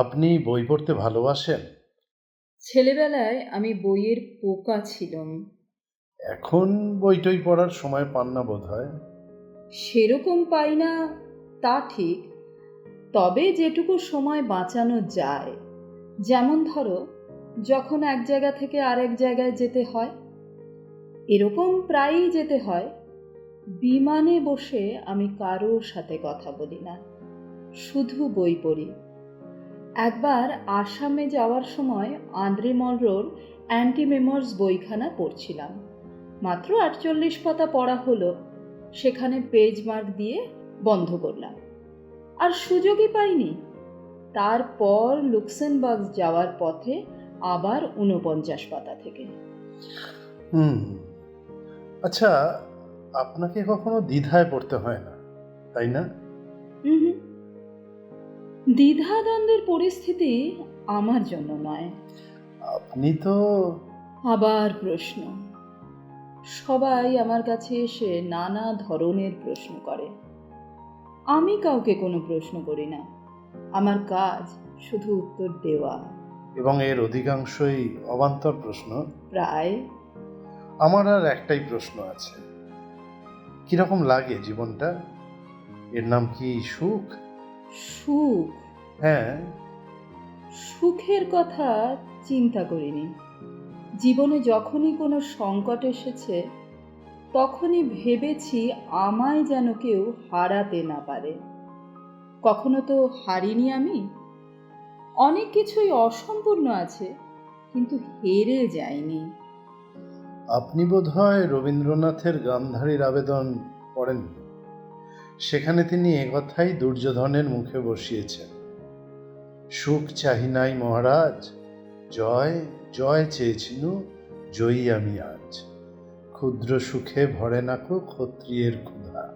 আপনি বই পড়তে ভালোবাসেন? ছেলেবেলায় আমি বইয়ের পোকা ছিলাম। এখন বই-টই পড়ার সময় পান না বোধহয়। সেরকম পাই না তা ঠিক, তবে যেটুকু সময় বাঁচানো যায়, যেমন ধরো যখন এক জায়গা থেকে আরেক জায়গায় যেতে হয়, এরকম প্রায়ই যেতে হয়। বিমানে বসে আমি কারোর সাথে কথা বলি না, শুধু বই পড়ি। একবার আসামে যাওয়ার সময় আন্দ্রে মলরোর অ্যান্টি মেমোয়ার্স বইখানা পড়ছিলাম। মাত্র 48 পাতা পড়া হলো, সেখানে পেজ মার্ক দিয়ে বন্ধ করলাম। আর সুযোগই পাইনি। তারপর লুক্সেমবার্গ যাওয়ার পথে আবার 49 পাতা থেকে। হুম। আচ্ছা, আপনাকে কখনো দ্বিধায় পড়তে হয় না, তাই না? হুম, দ্বিধাদ্বন্দ্বের পরিস্থিতি আমার জন্য নয়। আপনি তো আবার প্রশ্ন। সবাই আমার কাছে এসে নানা ধরনের প্রশ্ন করে। আমি কাউকে কোনো প্রশ্ন করি না। আমার কাজ শুধু উত্তর দেওয়া। এবং এর অধিকাংশই অবান্তর প্রশ্ন। প্রায়। আমার আর একটাই প্রশ্ন আছে। কিরকম লাগে জীবনটা? এর নাম কি সুখ? সুখ? হ্যাঁ। সুখের কথা চিন্তা করিনি। জীবনে যখনই কোনো সংকট এসেছে, তখনই ভেবেছি আমায় যেন কেউ হারাতে না পারে। কখনো তো হারিনি আমি। অনেক কিছুই অসম্পূর্ণ আছে, কিন্তু হেরে যায়নি। আপনি বোধহয় রবীন্দ্রনাথের গান্ধারীর আবেদন পড়েননি। সেখানে তিনি একথাই দুর্যোধনের মুখে বসিয়েছেন। সুখ চাহি নাই মহারাজ, জয় জয় চেয়েছিনু, জয়ী আমি আজ। ক্ষুদ্র সুখে ভরে নাকো ক্ষত্রিয়ের ক্ষুধা।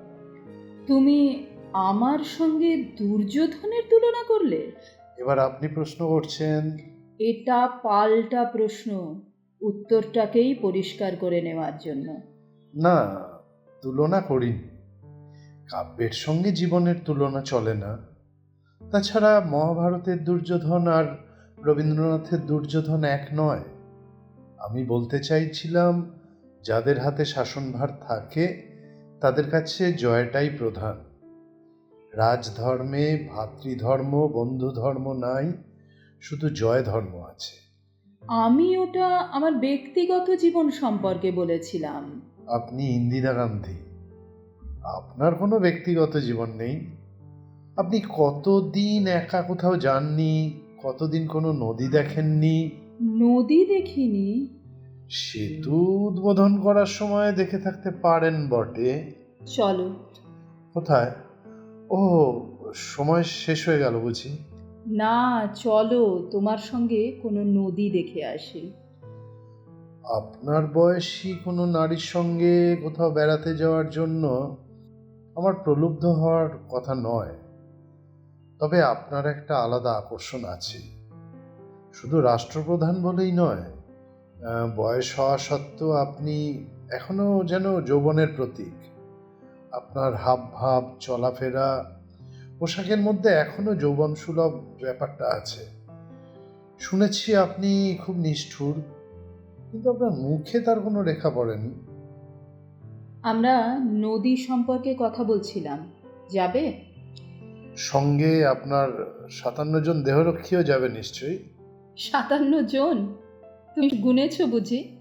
তুমি আমার সঙ্গে দুর্যোধনের তুলনা করলে? এবার আপনি প্রশ্ন করছেন। এটা পাল্টা প্রশ্ন, উত্তরটাকেই পরিষ্কার করে নেওয়ার জন্য। না, তুলনা করিনি। কাব্যের সঙ্গে জীবনের তুলনা চলে না। তাছাড়া মহাভারতের দুর্যোধন আর রবীন্দ্রনাথের দুর্যোধন এক নয়। আমি বলতে চাইছিলাম, যাদের হাতে শাসনভার থাকে তাদের কাছে জয়টাই প্রধান। রাজধর্মে ভ্রাতৃধর্ম বন্ধুধর্ম নাই, শুধু জয় ধর্ম আছে। আমি ওটা আমার ব্যক্তিগত জীবন সম্পর্কে বলেছিলাম। আপনি ইন্দিরা গান্ধী, আপনার কোনো ব্যক্তিগত জীবন নেই। আপনি কতদিন একা কোথাও যাননি, কতদিন কোনো নদী দেখেননি। নদী দেখিনি। সেতু উদ্বোধন করার সময় দেখে থাকতে পারেন বটে। চলো। কোথায়? ও, সময় শেষ হয়ে গেল বুঝি? না, চলো তোমার সঙ্গে কোনো নদী দেখে আসি। আপনার বয়সী কোনো নারীর সঙ্গে কোথাও বেড়াতে যাওয়ার জন্য আমার প্রলুব্ধ হওয়ার কথা নয়। তবে আপনার একটা আলাদা আকর্ষণ আছে, শুধু রাষ্ট্রপ্রধান বলেই নয়। বয়স হওয়া সত্ত্বেও আপনি এখনো যেন যৌবনের প্রতীক। আপনার হাব ভাব, চলাফেরা, পোশাকের মধ্যে এখনো যৌবন সুলভ ব্যাপারটা আছে। শুনেছি আপনি খুব নিষ্ঠুর, কিন্তু আপনার মুখে তার কোনো রেখা পড়েনি। আমরা নদী সম্পর্কে কথা বলছিলাম, যাবে? সঙ্গে আপনার 57 জন দেহরক্ষীও যাবে নিশ্চয়ই। 57 জন? তুমি গুনেছ বুঝি?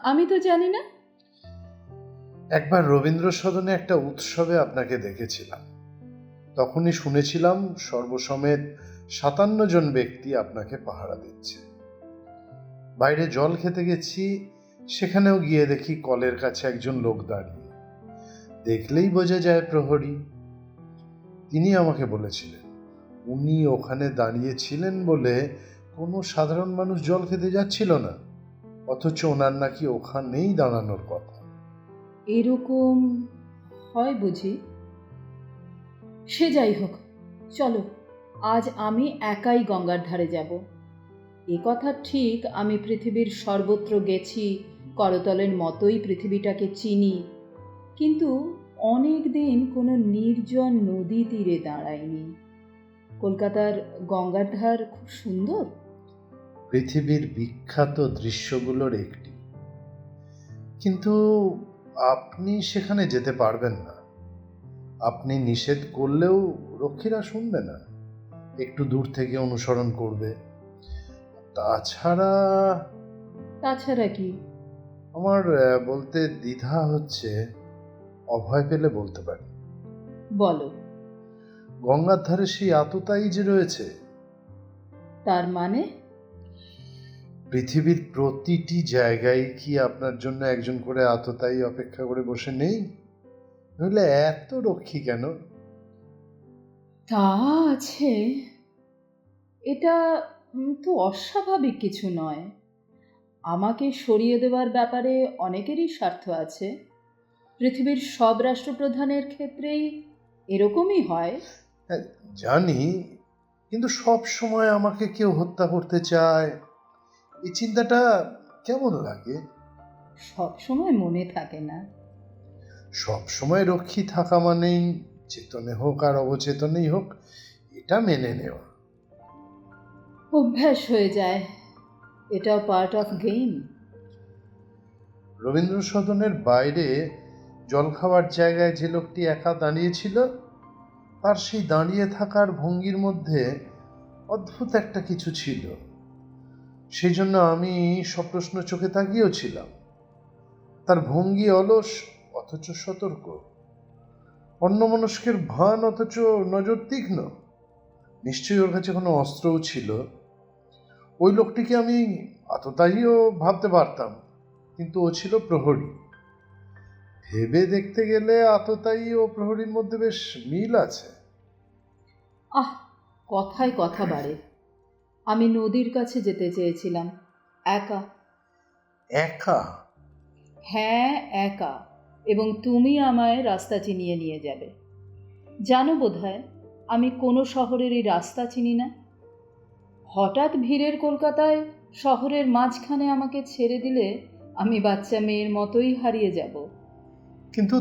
আমি তো জানি না। একবার রবীন্দ্র সদনে একটা উৎসবে আপনাকে দেখেছিলাম। তখনই শুনেছিলাম সর্বসমেত 57 জন ব্যক্তি আপনাকে পাহারা দিচ্ছে। বাইরে জল খেতে গেছি, সেখানেও গিয়ে দেখি কলের কাছে একজন লোক দাঁড়িয়ে। দেখলেই বোঝা যায় প্রহরী। তিনি আমাকে বলেছিলেন, উনি ওখানে দাঁড়িয়েছিলেন বলে কোনো সাধারণ মানুষ জল খেতে যাচ্ছিল না, অথচ ওনার নাকি ওখানেই দাঁড়ানোর কথা। এরকম হয় বুঝি? সে যাই হোক, চলো আজ আমি একাই গঙ্গার ধারে যাব। এ কথা ঠিক, আমি পৃথিবীর সর্বত্র গেছি, করতলের মতোই পৃথিবীটাকে চিনি, কিন্তু অনেক দিন কোনো নির্জন নদী তীরে দাঁড়াইনি। কলকাতার গঙ্গার ধার খুব সুন্দর? পৃথিবীর বিখ্যাত দৃশ্যগুলোর একটি, কিন্তু আপনি সেখানে যেতে পারবেন না। আপনি নিষেধ করলেও রক্ষীরা শুনবে না, একটু দূর থেকে অনুসরণ করবে। তাছাড়া তাছাড়া কি? আমার বলতে দ্বিধা হচ্ছে, অভয় পেলে বলতে পারি। বলো। গঙ্গার ধারে সেই আততায়ী যে রয়েছে, তার মানে? পৃথিবীর প্রতিটি জায়গায় কি আপনার জন্য একজন করে আততায়ী অপেক্ষা করে বসে নেই? নইলে এত রক্ষী কেন? তা আছে। এটা তো অস্বাভাবিক কিছু নয়। আমাকে সরিয়ে দেওয়ার ব্যাপারে অনেকেরই স্বার্থ আছে। পৃথিবীর সব রাষ্ট্রপ্রধানের ক্ষেত্রেই এরকমই হয়। হ্যাঁ, জানি, কিন্তু সব সময় আমাকে কেউ হত্যা করতে চায়, এই চিন্তাটা কেমন লাগে? সব সময় মনে থাকে না। সব সময় রক্ষী থাকা মানেই, চেতনে হোক আর অবচেতনেই হোক, এটা মেনে নেওয়া। অভ্যাস হয়ে যায়। এটাও পার্ট অফ গেম। রবীন্দ্র সদনের বাইরে জলখাবার জায়গায় যে লোকটি একা দাঁড়িয়েছিল, তার সেই দাঁড়িয়ে থাকার ভঙ্গির মধ্যে অদ্ভুত একটা কিছু ছিল। সেই জন্য আমি সপ্রশ্ন চোখে তাকিয়েও ছিলাম। তার ভঙ্গি অলস অথচ সতর্ক, অন্যমনস্কের ভান অথচ নজর তীক্ষ্ণ। নিশ্চয়ই ওর কাছে কোনো অস্ত্রও ছিল। ওই লোকটিকে আমি আততায়ীও ভাবতে পারতাম, কিন্তু ও ছিল প্রহরী। ভেবে দেখতে গেলে আততায়ী ও প্রহরীর মধ্যে বেশ মিল আছে। আহ, কথায় কথা বাড়ে। আমি নদীর কাছে যেতে চেয়েছিলাম, একা। একা? হ্যাঁ, একা। এবং তুমি আমায় রাস্তা চিনিয়ে নিয়ে যাবে। জানো বোধহয় আমি কোনো শহরেরই রাস্তা চিনি না। হঠাৎ ভিড়ের কলকাতায় শহরের মাঝখানে আমাকে ছেড়ে দিলে আমি বাচ্চা মেয়ের মতোই হারিয়ে যাব। কিন্তু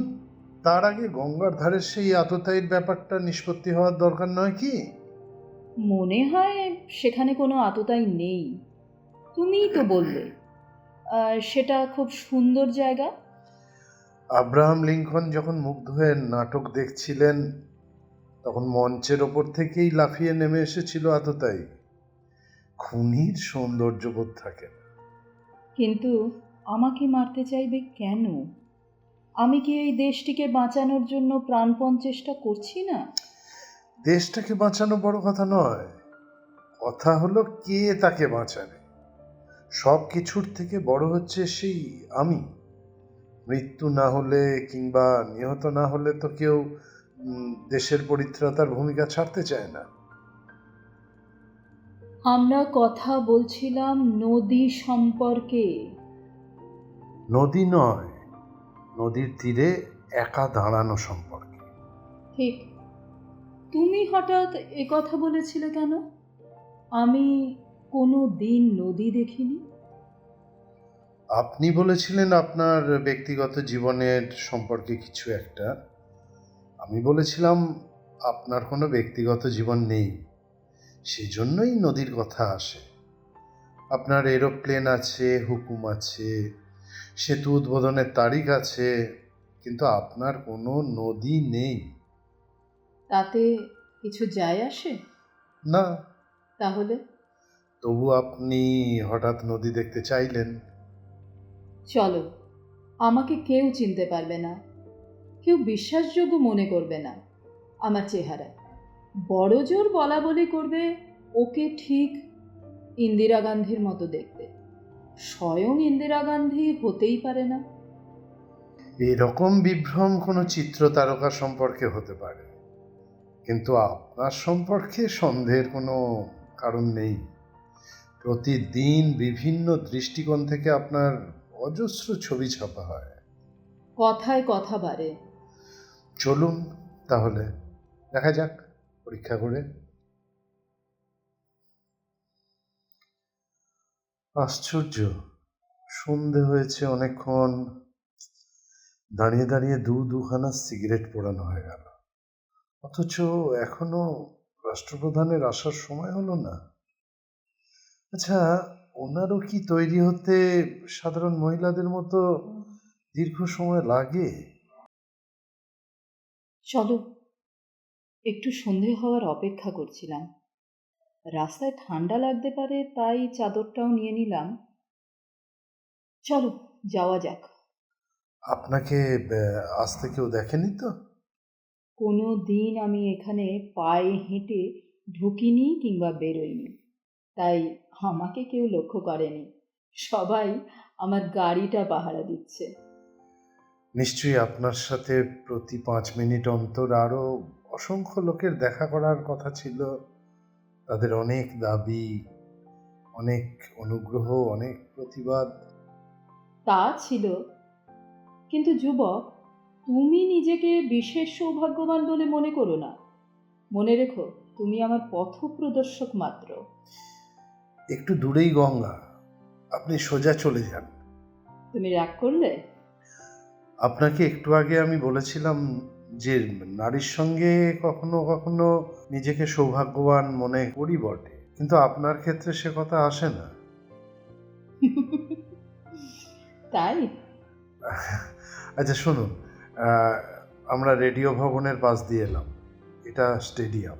তার আগে গঙ্গার ধারের সেই আততায়ীর ব্যাপারটা নিষ্পত্তি হওয়ার দরকার নয় কি? মনে হয় সেখানে কোনো আততায়ী নেই। তুমিই তো বললে সেটা খুব সুন্দর জায়গা। আব্রাহাম লিঙ্কন যখন মুগ্ধ হয়ে নাটক দেখছিলেন, তখন মঞ্চের ওপর থেকেই লাফিয়ে নেমে এসেছিল আততায়ী। খুনির সৌন্দর্যবোধ থাকে না। কিন্তু আমাকে মারতে চাইবে কেন? আমি কি এই দেশটিকে বাঁচানোর জন্য প্রাণপণ চেষ্টা করছি না? দেশটাকে বাঁচানো বড় কথা নয়, কথা হলো কে তাকে বাঁচাবে। সব কিছুর থেকে বড় হচ্ছে সেই আমি। মৃত্যু না হলে কিংবা নিহত না হলে তো কেউ দেশের পরিত্রাতার ভূমিকা ছাড়তে চায় না। আমরা কথা বলছিলাম নদী সম্পর্কে। নদী নয়, নদীর তীরে একা দাঁড়ানো সম্পর্কে। ঠিক। তুমি হঠাৎ এ কথা বলেছিলে কেন? আমি কোনো দিন নদী দেখিনি। আপনি বলেছিলেন আপনার ব্যক্তিগত জীবনের সম্পর্কে কিছু একটা। আমি বলেছিলাম আপনার কোনো ব্যক্তিগত জীবন নেই, সেজন্যই নদীর কথা আসে। আপনার এরোপ্লেন আছে, হুকুম আছে, সেতু উদ্বোধনের তারিখ আছে, কিন্তু আপনার কোনো নদী নেই। তাতে কিছু যায় আসে? না। তাহলে? তবু আপনি হঠাৎ নদী দেখতে চাইলেন। চলো। আমাকে কেউ চিনতে পারবে না, কেউ বিশ্বাসযোগ্য মনে করবে না আমার চেহারা। বড় জোর বলা বলি করবে ওকে ঠিক ইন্দিরা গান্ধীর মতো দেখতে। স্বয়ং ইন্দিরা গান্ধী হতেই পারে না। এরকম বিভ্রম কোনো চিত্র তারকা সম্পর্কে হতে পারে, কিন্তু আপনার সম্পর্কে সন্দেহের কোনো কারণ নেই। প্রতিদিন বিভিন্ন দৃষ্টিকোণ থেকে আপনার অজস্র ছবি ছাপা হয়। কথায় কথা বাড়ে। চলুন তাহলে, দেখা যাক পরীক্ষা করে। আশ্চর্য, সন্ধে হয়েছে অনেকক্ষণ। দাঁড়িয়ে দাঁড়িয়ে দুখানা সিগারেট পোড়ানো হয়ে গেল, অথচ এখনো রাষ্ট্রপ্রধানের আসার সময় হলো না? আচ্ছা, ওনারও কি তৈরি হতে সাধারণ মহিলাদের মতো দীর্ঘ সময় লাগে? চলো, একটু সন্ধে হওয়ার অপেক্ষা করছিলাম। রাস্তায় ঠান্ডা লাগতে পারে, তাই চাদরটাও নিয়ে নিলাম। চলো, যাওয়া যাক। আপনাকে আসতে কেউ দেখেনি তো? কোনো দিন আমি এখানে পায়ে হেঁটে ঢুকিনি কিংবা বেরোইনি, তাই আমাকে কেউ লক্ষ্য করেনি। সবাই আমার গাড়িটা পাহারা দিচ্ছে। নিশ্চয়ই আপনার সাথে প্রতি 5 মিনিট অন্তর আরও অসংখ্য লোকের দেখা করার কথা ছিল। তাদের অনেক দাবি, অনেক অনুগ্রহ, অনেক প্রতিবাদ। তা ছিল, কিন্তু যুবক, তুমি নিজেকে বিশেষ সৌভাগ্যবান বলে মনে করো না। মনে রেখো, তুমি আমার পথপ্রদর্শক মাত্র। একটু দূরেই গঙ্গা, আপনি সোজা চলে যান। তুমি রাগ করলে? আপনাকে একটু আগে আমি বলেছিলাম যে নারীর সঙ্গে কখনো কখনো নিজেকে সৌভাগ্যবান মনে করি বটে, কিন্তু আপনার ক্ষেত্রে সে কথা আসে না। তাই? আচ্ছা শুনুন, আহ, আমরা রেডিও ভবনের পাশ দিয়ে এলাম। এটা স্টেডিয়াম।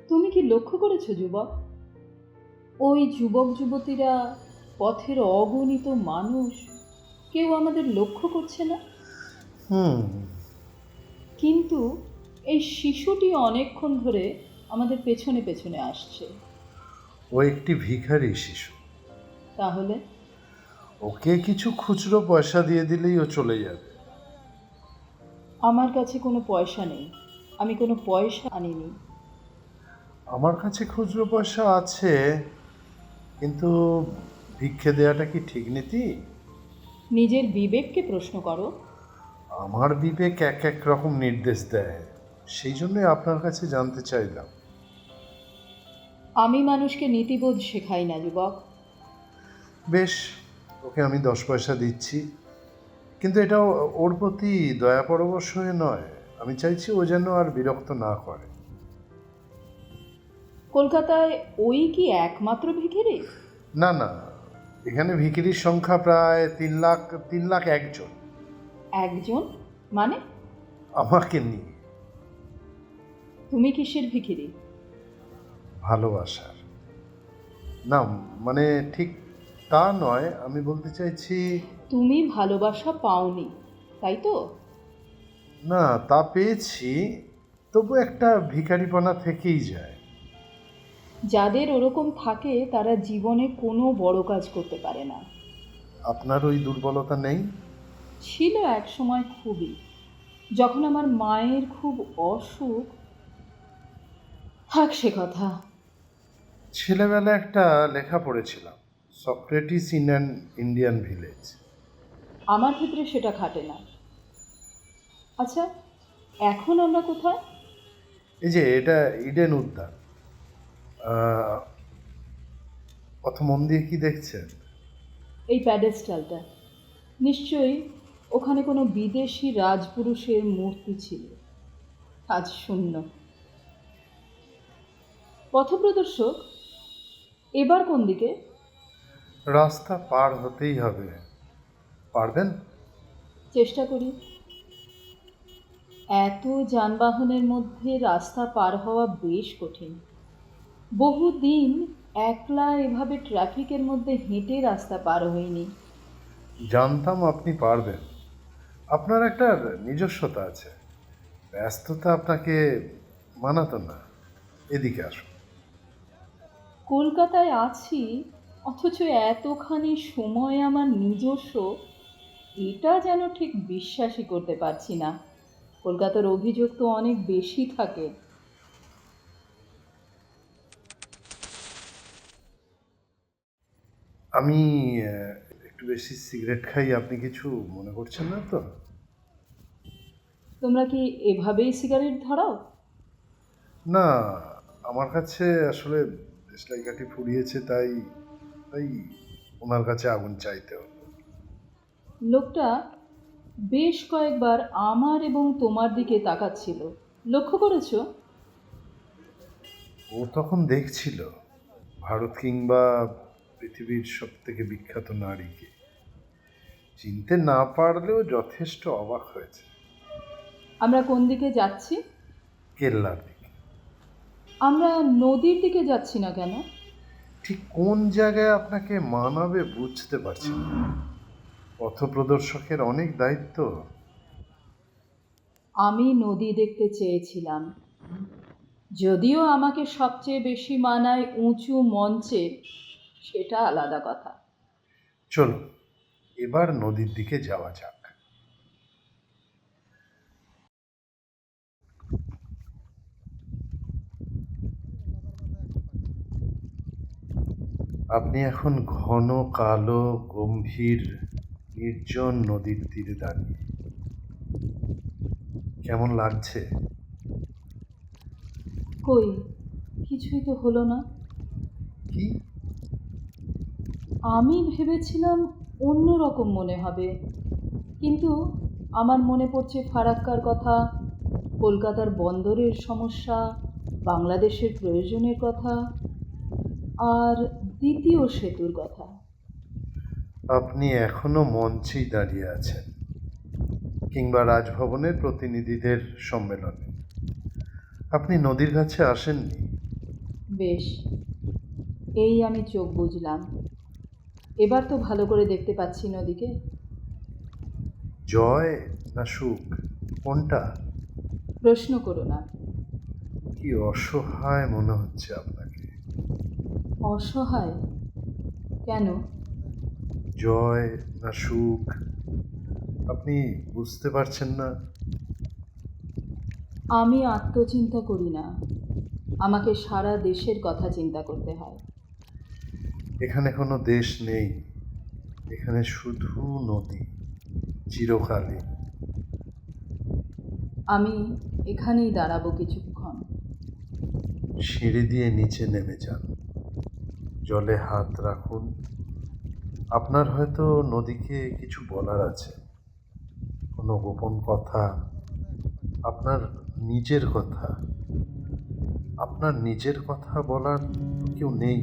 তুমি কি লক্ষ্য করেছো যুবক, ওই যুবক যুবতীরা, পথের অগণিত মানুষ, কেউ আমাদের লক্ষ্য করছে না? হুম। কিন্তু এই শিশুটি অনেকক্ষণ ধরে আমাদের পেছনে পেছনে আসছে। ও একটি ভিখারি শিশু। তাহলে? ওকে কিছু খুচরো পয়সা দিয়ে দিলেই ও চলে যাবে। আমার কাছে কোনো পয়সা নেই, আমি কোনো পয়সা আনিনি। আমার কাছে খুচরো পয়সা আছে, কিন্তু ভিক্ষে দেওয়াটা কি ঠিক নীতি? নিজের বিবেককে প্রশ্ন করো। আমার বিবেক এক এক রকম নির্দেশ দেয়, সেই জন্যই আপনার কাছে জানতে চাইলাম। আমি মানুষকে নীতিবোধ শেখাই না যুবক। বেশ, ওকে আমি 10 পয়সা দিচ্ছি, কিন্তু এটা ওর প্রতি দয়া পরবশ হয়ে নয়। আমি চাইছি ও যেন আর বিরক্ত না করে। কলকাতায় ওই কি একমাত্র ভিখিরি? না না, এখানে ভিখিরির সংখ্যা প্রায় 3 লাখ 1 জন। একজন? মানে? আমাকে নিয়ে। তুমি কিসের ভিখিরি? ভালোবাসার। না, মানে ঠিক তা নয়, আমি বলতে চাইছি। তুমি ভালোবাসা পাওনি, তাই তো? না, তা পেয়েছি, তবু একটা ভিখারিপনা থেকেই যায়। যাদের ওরকম থাকে তারা জীবনে কোনো বড় কাজ করতে পারে না। আপনার ওই দুর্বলতা নেই? ছিল এক সময় খুবই, যখন আমার মায়ের খুব অসুখ। থাক সে কথা। ছেলেবেলা একটা লেখা পড়েছিলাম, Socrates in an Indian village. আমার ক্ষেত্রে সেটা খাটে না। আচ্ছা, এখন আমরা কোথায়? এই যে এটা ইডেন উদ্যান। আহ, অত মন দিয়ে কি দেখছেন? এই প্যাডেস্টালটা, নিশ্চয়ই ওখানে কোনো বিদেশি রাজপুরুষের মূর্তি ছিল। আজ শূন্য। পথপ্রদর্শক, এবার কোন দিকে? রাস্তা পার হতেই হবে। পারবেন? চেষ্টা করি। এত যানবাহনের মধ্যে রাস্তা পার হওয়া বেশ কঠিন। বহুদিন একলা এভাবে ট্রাফিকের মধ্যে হেঁটে রাস্তা পার হইনি। জানতাম আপনি পারবেন। আপনার একটা নিজস্বতা আছে, ব্যস্ততা আপনাকে মানাতো না। এদিকে আসুন। কলকাতায় আছি, অথচ এতখানি সময় আমার নিজস্ব, এটা যেন ঠিক বিশ্বাসই করতে পারছি না। কলকাতার অভিযোগ তো অনেক বেশি থাকে। আমি আহ, একটু বেশি সিগারেট খাই, আপনি কিছু মনে করছেন না তো? তোমরা কি এভাবেই সিগারেট ধরাও? না, আমার কাছে আসলে দেশলাই কাঠি ফুরিয়েছে, তাই তাই ওনার কাছে আগুন চাইতে হলো। লোকটা বেশ কয়েকবার আমার এবং তোমার দিকে তাকাচ্ছিল, লক্ষ্য করেছো? ও তখন দেখছিল ভারত কিংবা পৃথিবীর সব থেকে বিখ্যাত নারীকে। চিনতে না পারলেও যথেষ্ট অবাক হয়েছে। আমরা কোন দিকে যাচ্ছি? কেল্লার দিকে। আমরা নদীর দিকে যাচ্ছি না কেন? ঠিক কোন জায়গায় আপনাকে মানাবে বুঝতে পারছি না। পথপ্রদর্শকের অনেক দায়িত্ব। আমি নদী দেখতে চেয়েছিলাম, যদিও আমাকে সবচেয়ে বেশি মানায় উঁচু মঞ্চে, সেটা আলাদা কথা। চলো এবার নদীর দিকে যাওয়া যাক। আপনি এখন ঘন কালো গম্ভীর নির্জন নদীর তীরে দাঁড়িয়ে। কেমন লাগছে? কই, কিছুই তো হলো না। কি? আমি ভেবেছিলাম অন্য রকম মনে হবে, কিন্তু আমার মনে পড়ছে ফারাক্কার কথা, কলকাতার বন্দরের সমস্যা, বাংলাদেশের প্রয়োজনের কথা, আর দ্বিতীয় সেতুর কথা। আপনি এখনো মঞ্চেই দাঁড়িয়ে আছেন, কিংবা রাজভবনের প্রতিনিধিদের সম্মেলনে। আপনি নদীর কাছে আসেননি। বেশ, এই আমি চোখ বুঝলাম। এবার তো ভালো করে দেখতে পাচ্ছি নদীকে। জয় না সুখ, কোনটা? প্রশ্ন করো না। কি অসহায় মনে হচ্ছে আপনাকে। অসহায়? কেন? জয় না সুখ, আপনি বুঝতে পারছেন না? আমি আত্মচিন্তা করি না, আমাকে সারা দেশের কথা চিন্তা করতে হয়। এখানে কোনো দেশ নেই, এখানে শুধু নদী, চিরকালীন। আমি এখানেই দাঁড়াবো কিছুক্ষণ। সিঁড়ি দিয়ে নিচে নেমে যান, জলে হাত রাখুন। আপনার হয়তো নদীকে কিছু বলার আছে, কোনো গোপন কথা, আপনার নিজের কথা। আপনার নিজের কথা বলার তো কেউ নেই।